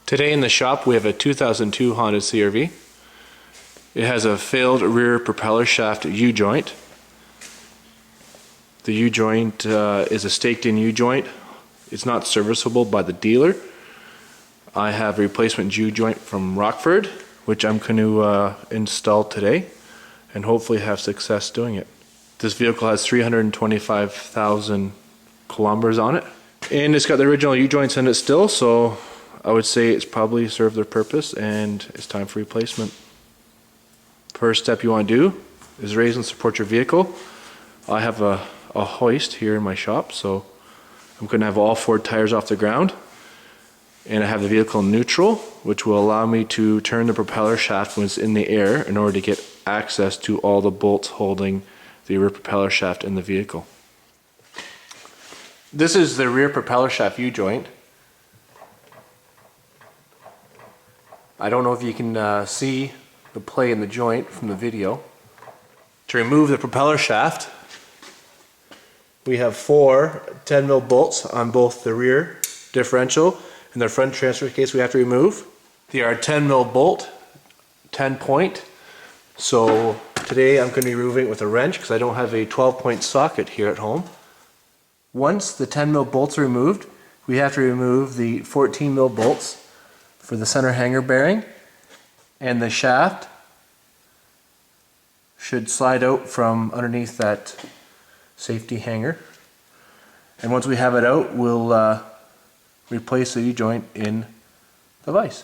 Today in the shop we have a 2002 Honda CRV. It has a failed rear propeller shaft U-joint. The U-joint is a staked-in U-joint. It's not serviceable by the dealer. I have a replacement U-joint from Rockford, which I'm going to install today and hopefully have success doing it. This vehicle has 325,000 kilometers on it, and it's got the original U-joints in it still, so I would say it's probably served their purpose and it's time for replacement. First step you want to do is raise and support your vehicle. I have a hoist here in my shop, so I'm going to have all four tires off the ground, and I have the vehicle in neutral, which will allow me to turn the propeller shaft when it's in the air in order to get access to all the bolts holding the rear propeller shaft in the vehicle. This is the rear propeller shaft U-joint. I don't know if you can see the play in the joint from the video. To remove the propeller shaft, we have four 10mm bolts on both the rear differential and the front transfer case we have to remove. They are 10mm bolt, 10 point. So today I'm going to be removing it with a wrench because I don't have a 12-point socket here at home. Once the 10mm bolts are removed, we have to remove the 14mm bolts for the center hanger bearing, and the shaft should slide out from underneath that safety hanger. And once we have it out, we'll replace the U-joint in the vise.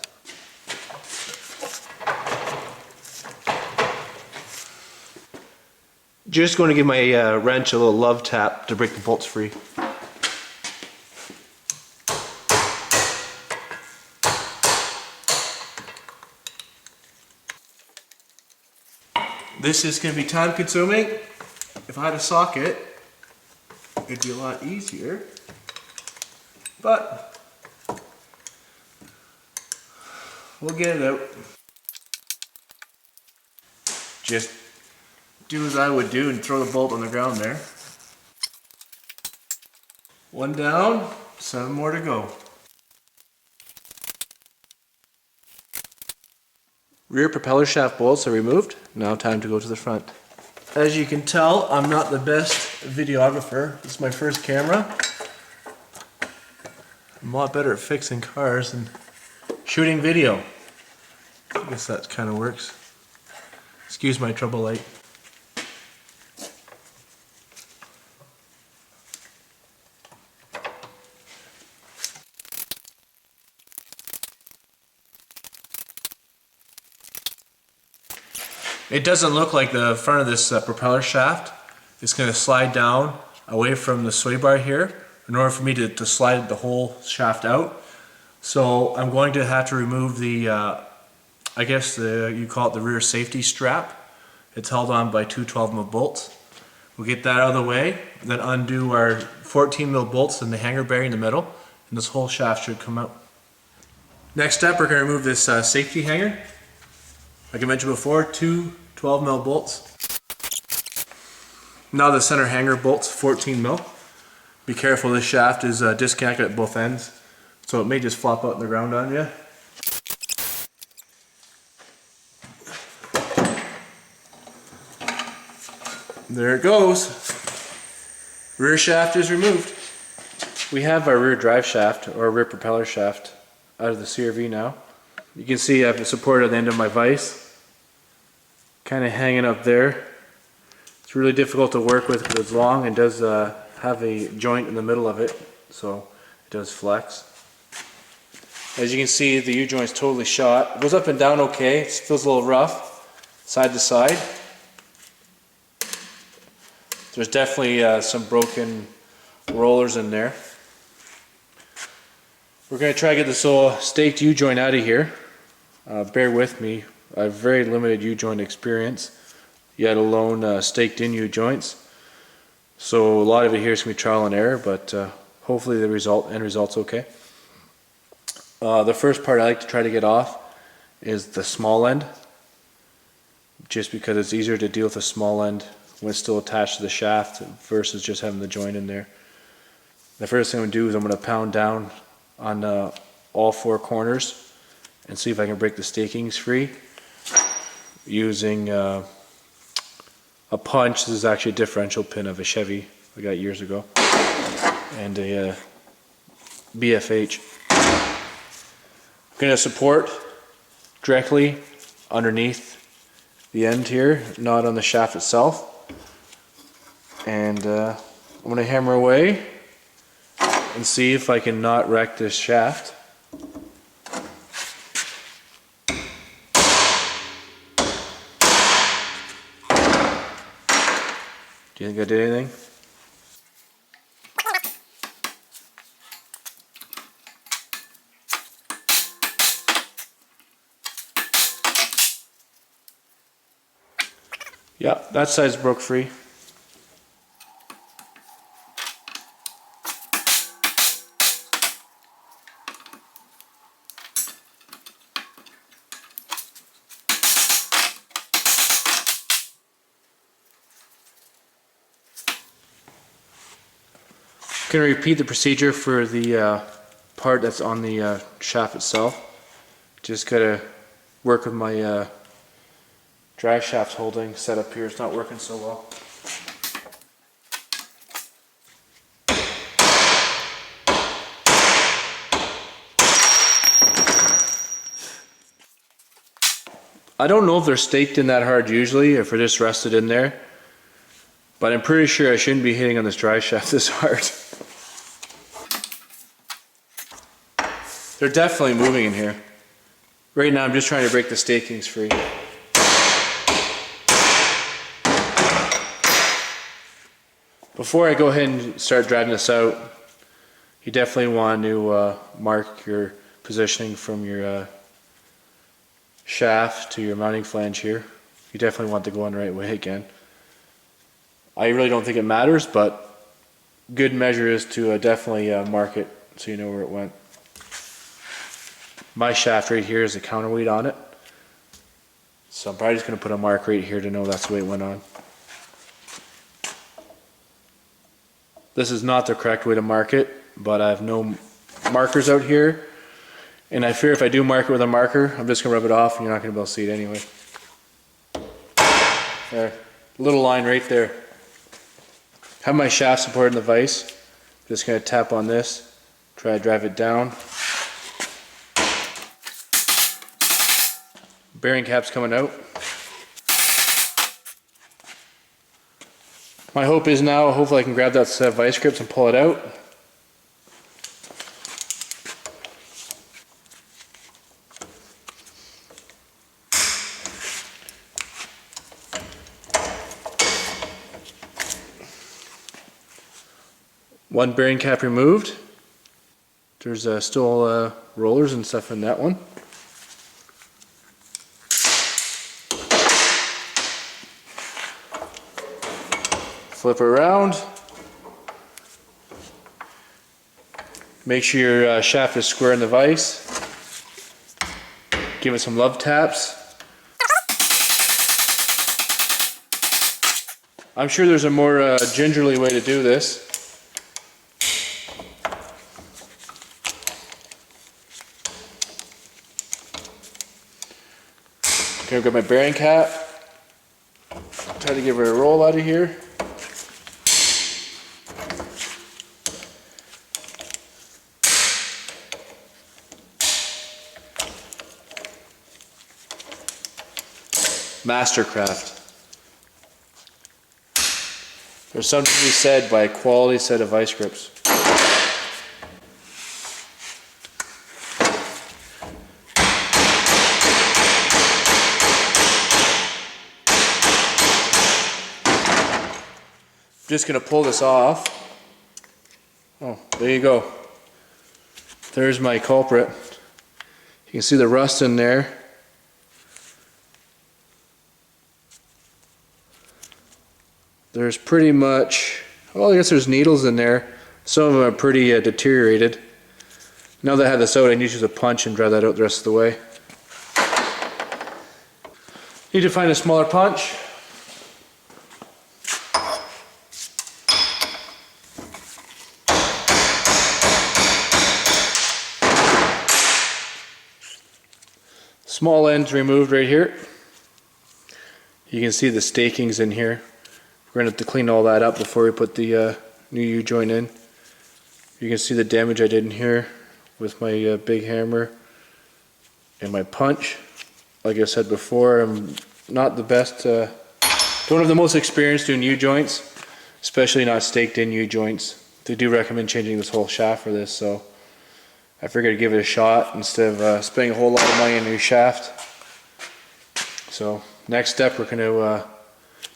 Just going to give my wrench a little love tap to break the bolts free. This is going to be time consuming. If I had a socket, it'd be a lot easier, but we'll get it out. Just do as I would do and throw the bolt on the ground there. One down, 7 more to go. Rear propeller shaft bolts are removed. Now time to go to the front. As you can tell, I'm not the best videographer. This is my first camera. I'm a lot better at fixing cars than shooting video. I guess that kind of works. Excuse my trouble light. It doesn't look like the front of this propeller shaft is going to slide down away from the sway bar here in order for me to slide the whole shaft out. So I'm going to have to remove the, I guess you call it the rear safety strap. It's held on by two 12mm bolts. We'll get that out of the way, then undo our 14mm bolts in the hanger bearing in the middle, and this whole shaft should come out. Next step, we're going to remove this safety hanger. Like I mentioned before, two 12mm bolts. Now the center hanger bolts, 14mm. Be careful, this shaft is disconnected at both ends, so it may just flop out in the ground on you. There it goes. Rear shaft is removed. We have our rear drive shaft, or rear propeller shaft, out of the CRV now. You can see I have it supported at the end of my vise, kind of hanging up there. It's really difficult to work with because it's long and does have a joint in the middle of it, so it does flex. As you can see, the U-joint's totally shot. It goes up and down okay. It feels a little rough, side to side. There's definitely some broken rollers in there. We're going to try to get this little staked U-joint out of here. Bear with me, I have very limited U-joint experience, yet alone staked in U-joints. So a lot of it here is going to be trial and error, but hopefully the end result's okay. The first part I like to try to get off is the small end, just because it's easier to deal with the small end when it's still attached to the shaft versus just having the joint in there. The first thing I'm going to do is I'm going to pound down on all four corners and see if I can break the stakings free using a punch. This is actually a differential pin of a Chevy I got years ago, and a BFH. I'm going to support directly underneath the end here, not on the shaft itself. And I'm going to hammer away and see if I can not wreck this shaft. Do you think I did anything? Yeah, that side's broke free. I'm going to repeat the procedure for the part that's on the shaft itself. Just got to work with my drive shaft holding set up here. It's not working so well. I don't know if they're staked in that hard usually, if they're just rested in there, but I'm pretty sure I shouldn't be hitting on this drive shaft this hard. They're definitely moving in here. Right now I'm just trying to break the stakings free. Before I go ahead and start driving this out, you definitely want to mark your positioning from your shaft to your mounting flange here. You definitely want to go on the right way again. I really don't think it matters, but good measure is to definitely mark it so you know where it went. My shaft right here is a counterweight on it, so I'm probably just going to put a mark right here to know that's the way it went on. This is not the correct way to mark it, but I have no markers out here, and I fear if I do mark it with a marker, I'm just going to rub it off and you're not going to be able to see it anyway. There, little line right there. Have my shaft supported in the vise. Just going to tap on this, try to drive it down. Bearing cap's coming out. My hope is now, hopefully I can grab that set of vice grips and pull it out. One bearing cap removed. There's still rollers and stuff in that one. Flip it around. Make sure your shaft is square in the vise. Give it some love taps. I'm sure there's a more gingerly way to do this. I'm gonna grab my bearing cap. Try to give her a roll out of here. Mastercraft. There's something to be said by a quality set of vice grips. I'm just going to pull this off. Oh, there you go. There's my culprit. You can see the rust in there. There's pretty much, well, I guess there's needles in there. Some of them are pretty deteriorated. Now that I have this out, I need to use a punch and drive that out the rest of the way. Need to find a smaller punch. Small ends removed right here. You can see the stakings in here. We're going to have to clean all that up before we put the new U-joint in. You can see the damage I did in here with my big hammer and my punch. Like I said before, I'm not the best, don't have the most experience doing U-joints, especially not staked in U-joints. They do recommend changing this whole shaft for this, so I figured I'd give it a shot instead of spending a whole lot of money on a new shaft. So next step, we're going to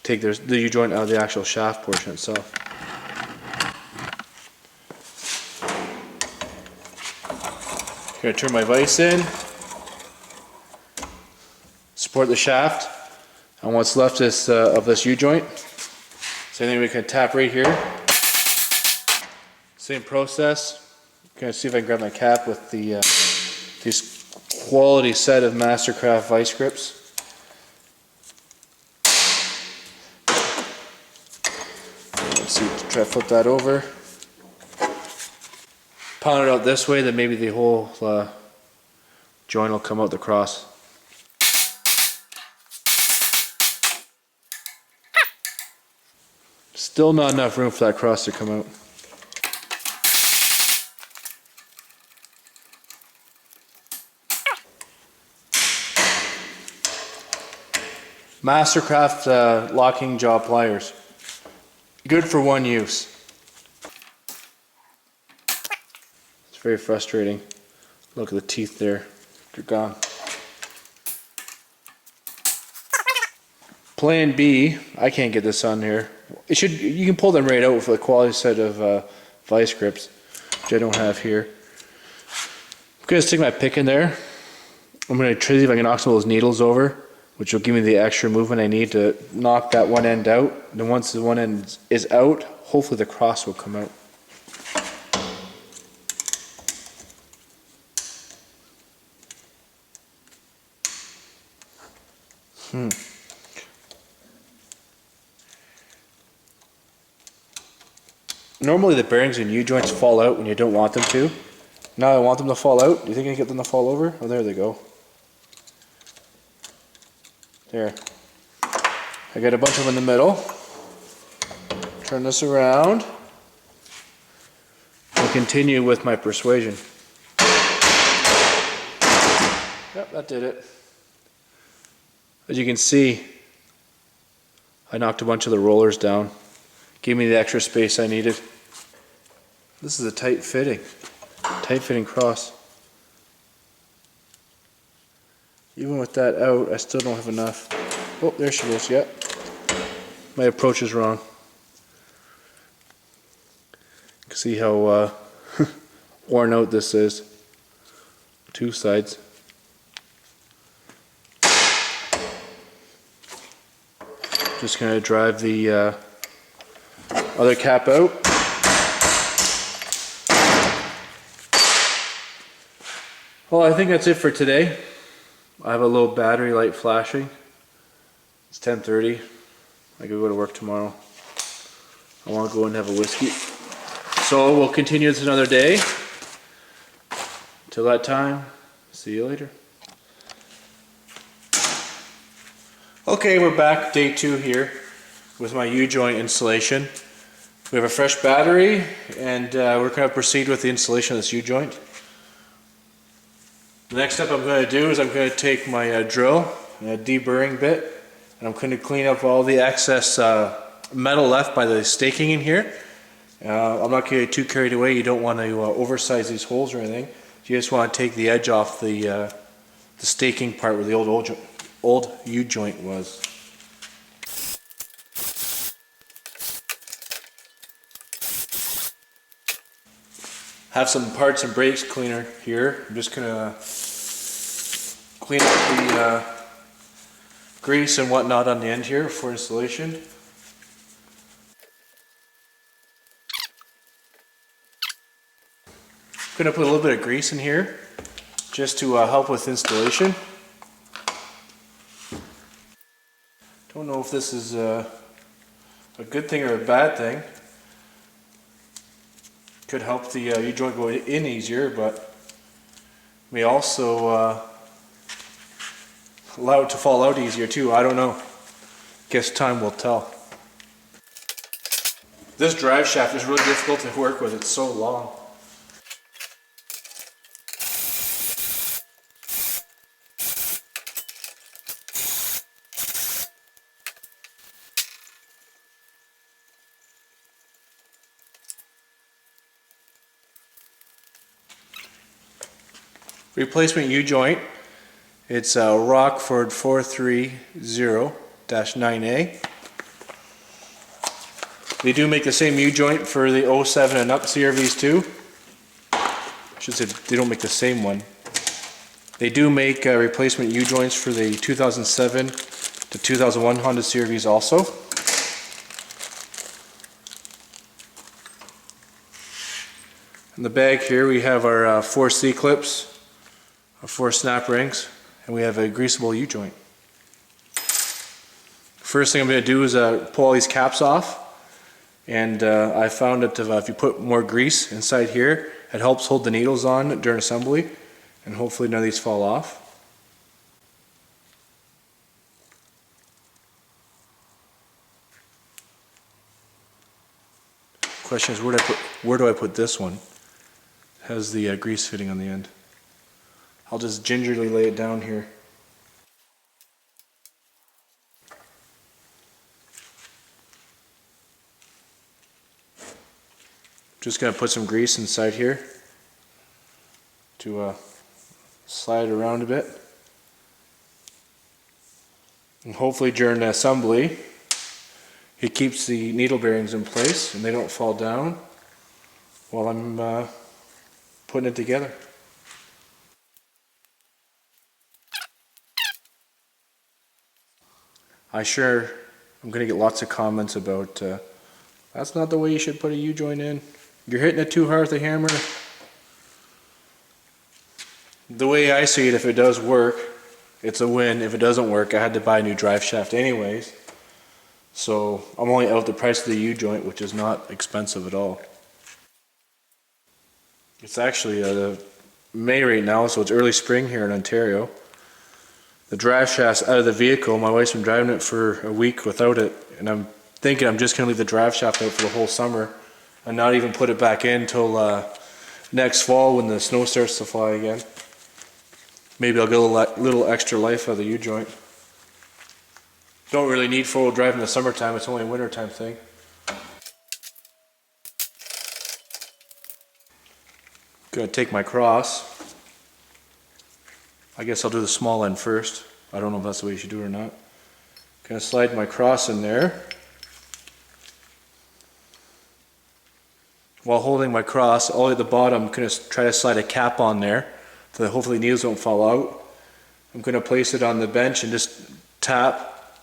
take the U-joint out of the actual shaft portion itself. I'm going to turn my vise in, support the shaft, and what's left is, of this U-joint. Same thing, we can tap right here. Same process. I'm going to see if I can grab my cap with the these quality set of Mastercraft vice grips. Let's see, try to flip that over. Pound it out this way, then maybe the whole joint will come out the cross. Still not enough room for that cross to come out. Mastercraft locking jaw pliers. Good for one use. It's very frustrating. Look at the teeth there. They're gone. Plan B, I can't get this on here. You can pull them right out with a quality set of vice grips, which I don't have here. I'm going to stick my pick in there. I'm going to try to see if I can knock some of those needles over, which will give me the extra movement I need to knock that one end out. And then once the one end is out, hopefully the cross will come out. Normally the bearings in U-joints fall out when you don't want them to. Now I want them to fall out. Do you think I can get them to fall over? Oh, there they go. There. I got a bunch of them in the middle. Turn this around. And continue with my persuasion. Yep, that did it. As you can see, I knocked a bunch of the rollers down. Gave me the extra space I needed. This is a tight fitting cross. Even with that out, I still don't have enough. Oh, there she goes, yep. My approach is wrong. You can see how worn out this is. Two sides. Just going to drive the other cap out. Well, I think that's it for today. I have a low battery light flashing. It's 10:30. I gotta go to work tomorrow. I want to go and have a whiskey. So we'll continue this another day. Till that time, see you later. Okay, we're back, day 2 here with my U-joint installation. We have a fresh battery, and we're going to proceed with the installation of this U-joint. The next step I'm going to do is I'm going to take my drill and a deburring bit, and I'm going to clean up all the excess metal left by the staking in here. I'm not going to get too carried away. You don't want to oversize these holes or anything. You just want to take the edge off the staking part where the old U-joint was. Have some parts and brakes cleaner here. I'm just gonna clean up the grease and whatnot on the end here for installation. I'm gonna put a little bit of grease in here just to help with installation. Don't know if this is a good thing or a bad thing. Could help the U-joint go in easier, but may also allow it to fall out easier too. I don't know. Guess time will tell. This drive shaft is really difficult to work with. It's so long. Replacement U-joint. It's a Rockford 430-9A. They do make the same U-joint for the 07 and up CRVs too. I should say they don't make the same one. They do make replacement U-joints for the 2007 to 2001 Honda CRVs also. In the bag here we have our 4 C-clips, our 4 snap rings, and we have a greasable U-joint. First thing I'm going to do is pull all these caps off, and I found that if you put more grease inside here, it helps hold the needles on during assembly, and hopefully none of these fall off. Question is, where do I put this one? It has the grease fitting on the end. I'll just gingerly lay it down here. Just going to put some grease inside here to slide it around a bit. And hopefully during the assembly it keeps the needle bearings in place and they don't fall down while I'm putting it together. I'm going to get lots of comments about that's not the way you should put a U-joint in. You're hitting it too hard with the hammer. The way I see it, if it does work, it's a win. If it doesn't work, I had to buy a new drive shaft anyways. So I'm only out the price of the U-joint, which is not expensive at all. It's actually May right now, so it's early spring here in Ontario. The drive shaft's out of the vehicle. My wife's been driving it for a week without it, and I'm thinking I'm just going to leave the drive shaft out for the whole summer and not even put it back in until next fall when the snow starts to fly again. Maybe I'll get a little extra life out of the U-joint. Don't really need four-wheel drive in the summertime, it's only a wintertime thing. Gonna take my cross. I guess I'll do the small end first. I don't know if that's the way you should do it or not. Gonna slide my cross in there. While holding my cross, all at the bottom, I'm gonna try to slide a cap on there so that hopefully needles don't fall out. I'm gonna place it on the bench and just tap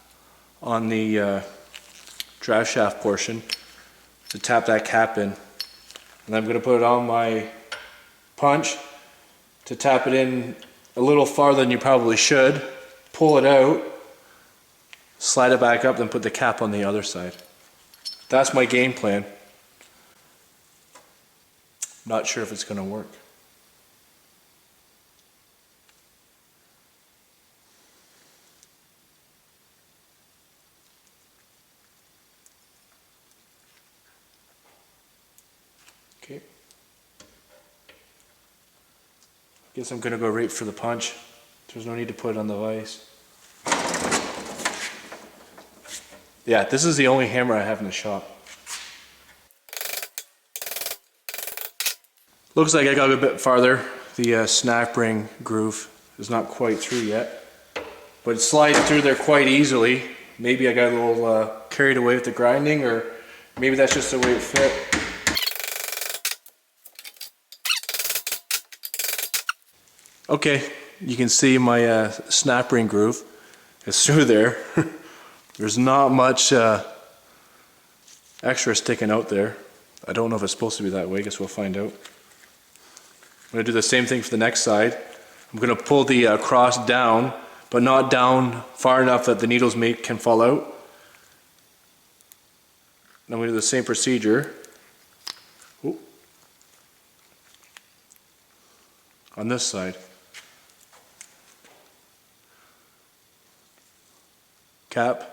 on the drive shaft portion to tap that cap in. And I'm gonna put it on my punch to tap it in a little farther than you probably should, pull it out, slide it back up, then put the cap on the other side. That's my game plan. Not sure if it's going to work. Okay. Guess I'm going to go right for the punch. There's no need to put it on the vise. Yeah, this is the only hammer I have in the shop. Looks like I got a bit farther. The snap ring groove is not quite through yet, but it slides through there quite easily. Maybe I got a little carried away with the grinding, or maybe that's just the way it fit. Okay, you can see my snap ring groove is through there. There's not much extra sticking out there. I don't know if it's supposed to be that way. I guess we'll find out. I'm going to do the same thing for the next side. I'm going to pull the cross down, but not down far enough that the needles can fall out. And I'm going to do the same procedure. Ooh. On this side. cap.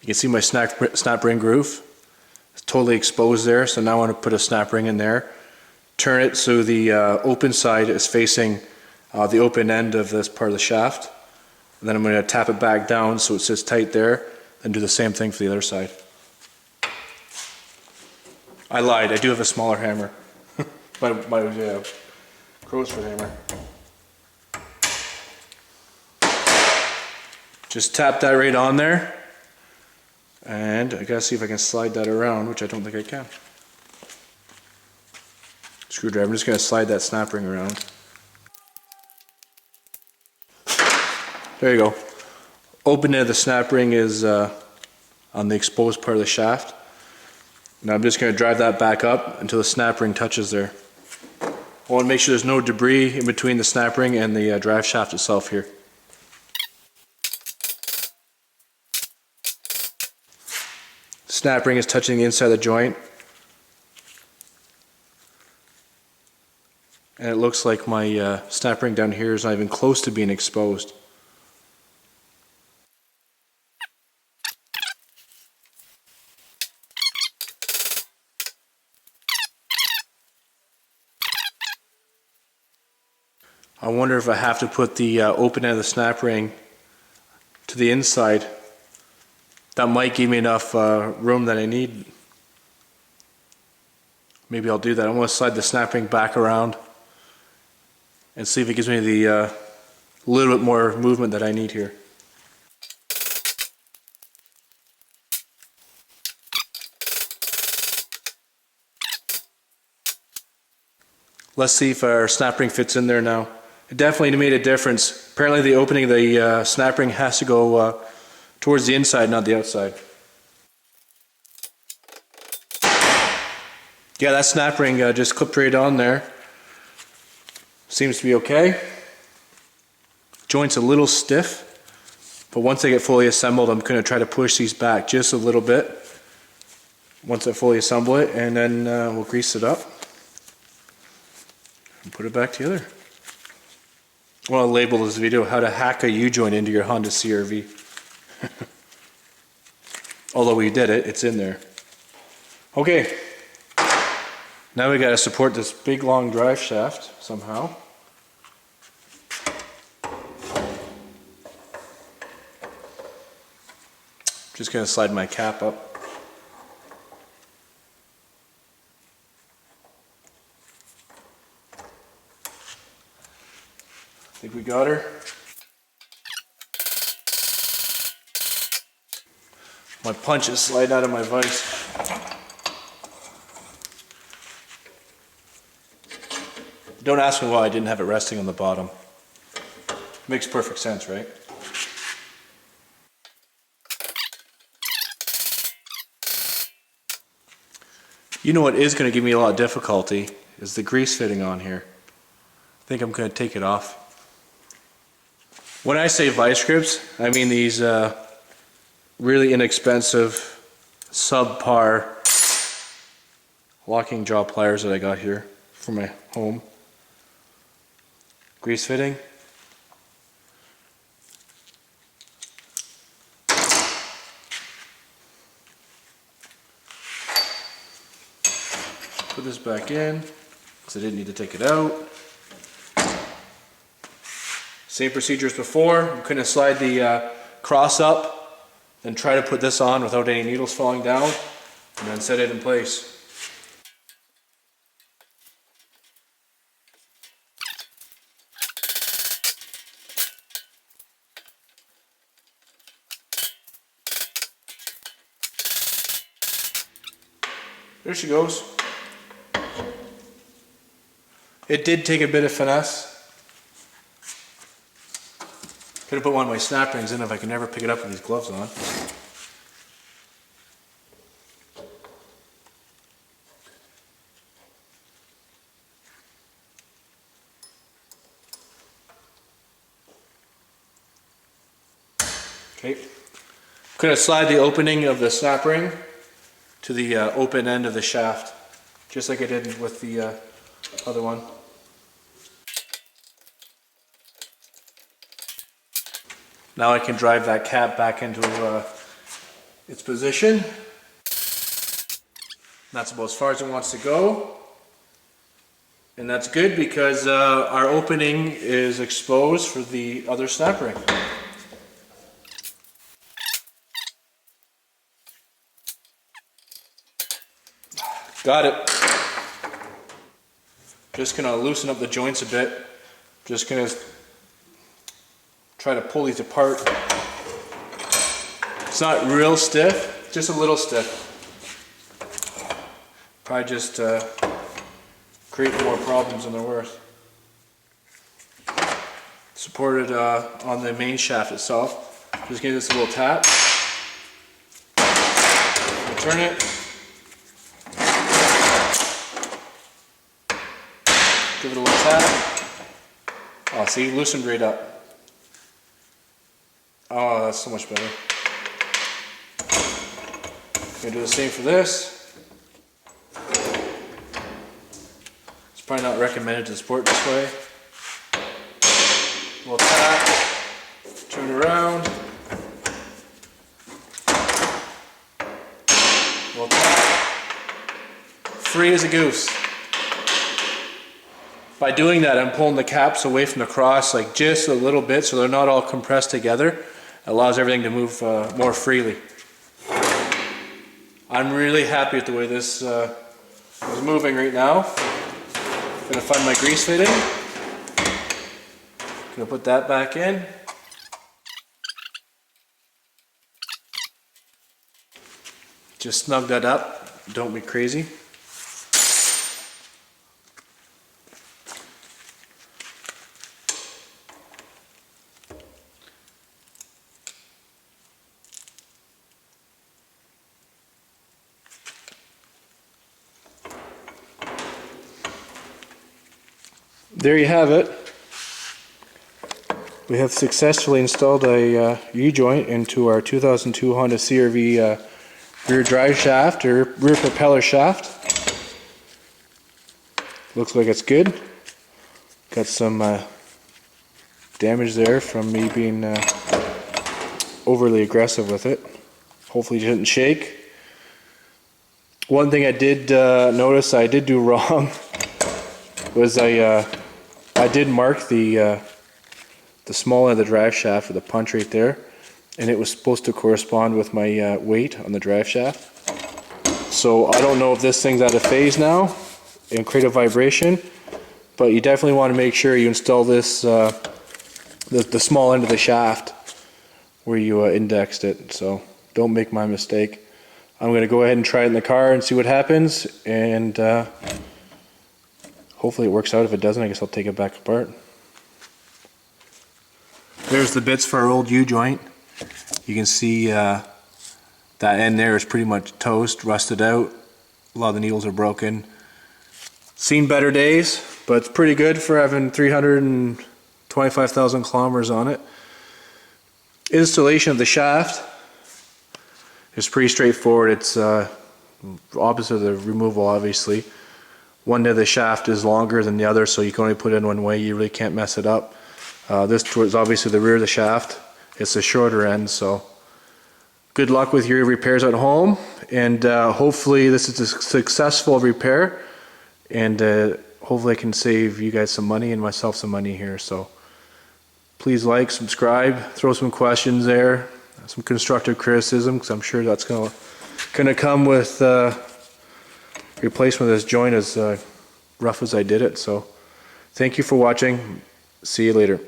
You can see my snap ring groove. It's totally exposed there, so now I want to put a snap ring in there. Turn it so the open side is facing the open end of this part of the shaft. And then I'm going to tap it back down so it sits tight there, and do the same thing for the other side. I lied, I do have a smaller hammer. my crow's foot hammer. Just tap that right on there. And I gotta see if I can slide that around, which I don't think I can. Screwdriver, I'm just gonna slide that snap ring around. There you go. Opening of the snap ring is on the exposed part of the shaft. Now I'm just gonna drive that back up until the snap ring touches there. I want to make sure there's no debris in between the snap ring and the drive shaft itself here. Snap ring is touching the inside of the joint. And it looks like my snap ring down here is not even close to being exposed. I wonder if I have to put the open end of the snap ring to the inside. That might give me enough room that I need. Maybe I'll do that. I want to slide the snap ring back around and see if it gives me the little bit more movement that I need here. Let's see if our snap ring fits in there now. It definitely made a difference. Apparently the opening of the snap ring has to go towards the inside, not the outside. Yeah, that snap ring just clipped right on there. Seems to be okay. Joint's a little stiff, but once they get fully assembled, I'm going to try to push these back just a little bit. Once I fully assemble it, and then we'll grease it up and put it back together. I want to label this video "How to Hack a U-Joint into Your Honda CRV." Although we did it, it's in there. Okay, now we got to support this big long drive shaft somehow. Just going to slide my cap up. Think we got her? My punch is sliding out of my vise. Don't ask me why I didn't have it resting on the bottom. Makes perfect sense, right? You know what is going to give me a lot of difficulty is the grease fitting on here. I think I'm going to take it off. When I say vice grips, I mean these really inexpensive, subpar locking jaw pliers that I got here for my home. Grease fitting. Put this back in because I didn't need to take it out. Same procedure as before. I'm going to slide the cross up, then try to put this on without any needles falling down, and then set it in place. There she goes. It did take a bit of finesse. Could have put one of my snap rings in if I could never pick it up with these gloves on. Okay. I'm going to slide the opening of the snap ring to the open end of the shaft, just like I did with the other one. Now I can drive that cap back into its position. That's about as far as it wants to go. And that's good because our opening is exposed for the other snap ring. Got it. Just gonna loosen up the joints a bit. Just gonna try to pull these apart. It's not real stiff, just a little stiff. Probably just create more problems than they're worth. Supported on the main shaft itself. Just give this a little tap. Turn it. Give it a little tap. Oh, see, loosened right up. Oh, that's so much better. Gonna do the same for this. It's probably not recommended to sport this way. A little tap. Turn around. A little tap. Free as a goose. By doing that, I'm pulling the caps away from the cross like just a little bit so they're not all compressed together. It allows everything to move more freely. I'm really happy with the way this is moving right now. Gonna find my grease fitting. Gonna put that back in. Just snug that up, don't be crazy. There you have it. We have successfully installed a U-joint into our 2002 Honda CRV rear drive shaft or rear propeller shaft. Looks like it's good. Got some damage there from me being overly aggressive with it. Hopefully it didn't shake. One thing I did notice I did do wrong was I did mark the small end of the drive shaft with a punch right there, and it was supposed to correspond with my weight on the drive shaft. So I don't know if this thing's out of phase now and create a vibration, but you definitely want to make sure you install this the small end of the shaft where you indexed it. So don't make my mistake. I'm going to go ahead and try it in the car and see what happens, and hopefully it works out. If it doesn't, I guess I'll take it back apart. There's the bits for our old U-joint. You can see that end there is pretty much toast, rusted out. A lot of the needles are broken. Seen better days, but it's pretty good for having 325,000 kilometers on it. Installation of the shaft is pretty straightforward. It's opposite of the removal, obviously. One end of the shaft is longer than the other, so you can only put it in one way. You really can't mess it up. This is obviously the rear of the shaft. It's the shorter end, so good luck with your repairs at home, and hopefully this is a successful repair, and hopefully I can save you guys some money and myself some money here. So please like, subscribe, throw some questions there, some constructive criticism, because I'm sure that's gonna come with replacement of this joint as rough as I did it. So thank you for watching. See you later.